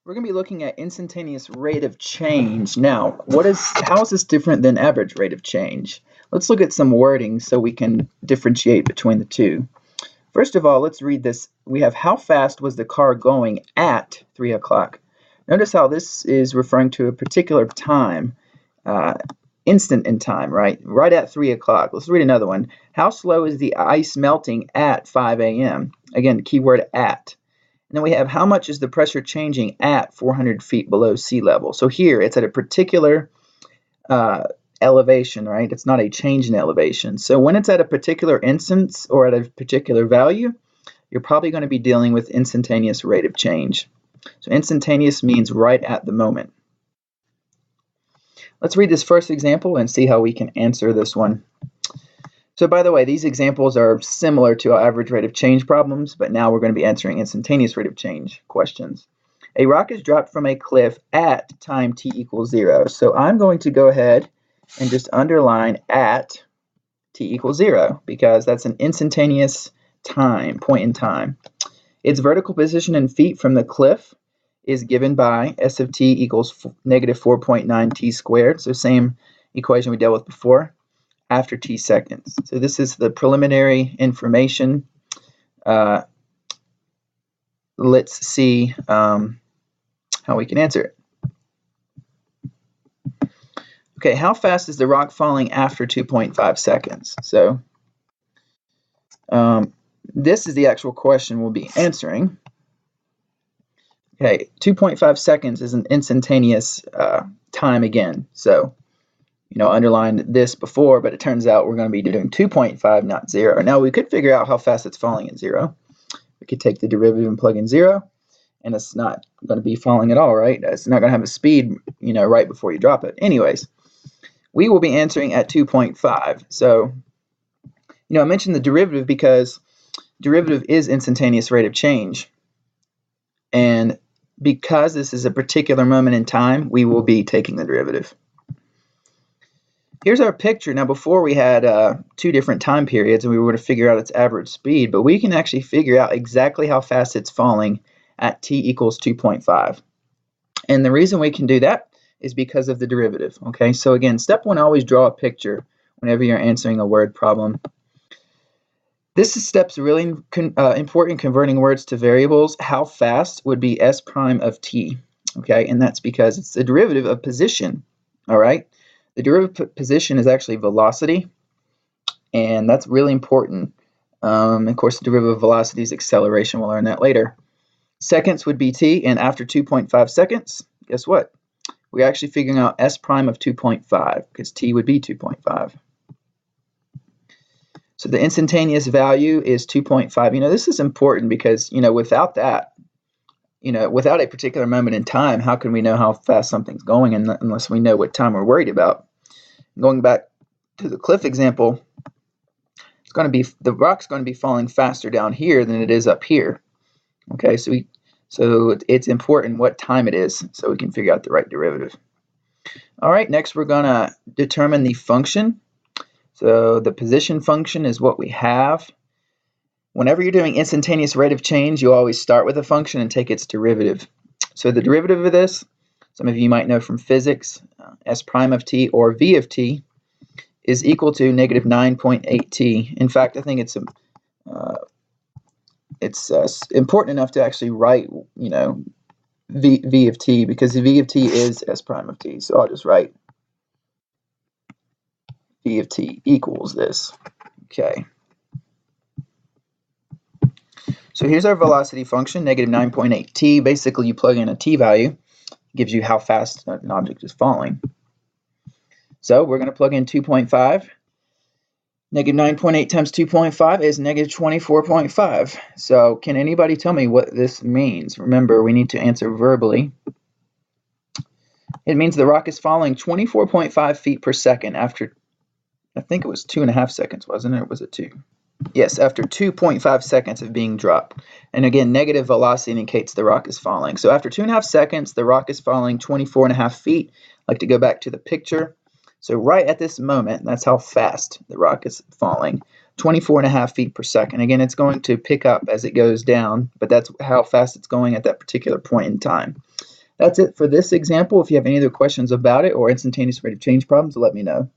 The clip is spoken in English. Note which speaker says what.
Speaker 1: We're going to be looking at instantaneous rate of change. Now, how is this different than average rate of change? Let's look at some wording so we can differentiate between the two. First of all, let's read this. We have how fast was the car going at 3 o'clock. Notice how this is referring to a particular time, instant in time, right? Right at 3 o'clock. Let's read another one. How slow is the ice melting at 5 a.m.? Again, keyword at. And then we have how much is the pressure changing at 400 feet below sea level. So here it's at a particular elevation, right? It's not a change in elevation. So when it's at a particular instance or at a particular value, you're probably going to be dealing with instantaneous rate of change. So instantaneous means right at the moment. Let's read this first example and see how we can answer this one. So by the way, these examples are similar to our average rate of change problems, but now we're going to be answering instantaneous rate of change questions. A rock is dropped from a cliff at time t equals 0. So I'm going to go ahead and just underline at t equals 0 because that's an instantaneous point in time. Its vertical position in feet from the cliff is given by s of t equals negative 4.9 t squared. So same equation we dealt with before. After t seconds. So this is the preliminary information. Let's see how we can answer it. Okay, how fast is the rock falling after 2.5 seconds? So this is the actual question we'll be answering. Okay, 2.5 seconds is an instantaneous time again. So underlined this before, but it turns out we're going to be doing 2.5, not 0. Now, we could figure out how fast it's falling at 0. We could take the derivative and plug in 0, and it's not going to be falling at all, right? It's not going to have a speed, right before you drop it. Anyways, we will be answering at 2.5. So, I mentioned the derivative because derivative is instantaneous rate of change. And because this is a particular moment in time, we will be taking the derivative. Here's our picture. Now, before we had 2 different time periods and we were going to figure out its average speed, but we can actually figure out exactly how fast it's falling at t equals 2.5. And the reason we can do that is because of the derivative. Okay, so again, step 1, always draw a picture whenever you're answering a word problem. This step's really important, converting words to variables. How fast would be s prime of t, okay? And that's because it's the derivative of position, all right? The derivative position is actually velocity, and that's really important. Of course, the derivative of velocity is acceleration. We'll learn that later. Seconds would be t, and after 2.5 seconds, guess what? We're actually figuring out s prime of 2.5 because t would be 2.5. So the instantaneous value is 2.5. This is important because, without that, without a particular moment in time, how can we know how fast something's going unless we know what time we're worried about? Going back to the cliff example, the rock's going to be falling faster down here than it is up here. Okay, so it's important what time it is so we can figure out the right derivative. All right, next we're going to determine the function. So the position function is what we have. Whenever you're doing instantaneous rate of change, you always start with a function and take its derivative. So the derivative of this, some of you might know from physics, s prime of t or v of t is equal to negative 9.8 t. In fact, I think it's important enough to actually write, v of t because the v of t is s prime of t. So I'll just write v of t equals this. Okay. So here's our velocity function, negative 9.8 t. Basically, you plug in a t value, gives you how fast an object is falling. So we're going to plug in 2.5. Negative 9.8 times 2.5 is negative 24.5. So can anybody tell me what this means? Remember, we need to answer verbally. It means the rock is falling 24.5 feet per second after, I think it was 2.5 seconds, wasn't it? Or was it 2? Yes, after 2.5 seconds of being dropped. And again, negative velocity indicates the rock is falling. So after 2.5 seconds, the rock is falling 24.5 feet. I'd like to go back to the picture. So right at this moment, that's how fast the rock is falling. 24.5 feet per second. Again, it's going to pick up as it goes down, but that's how fast it's going at that particular point in time. That's it for this example. If you have any other questions about it or instantaneous rate of change problems, let me know.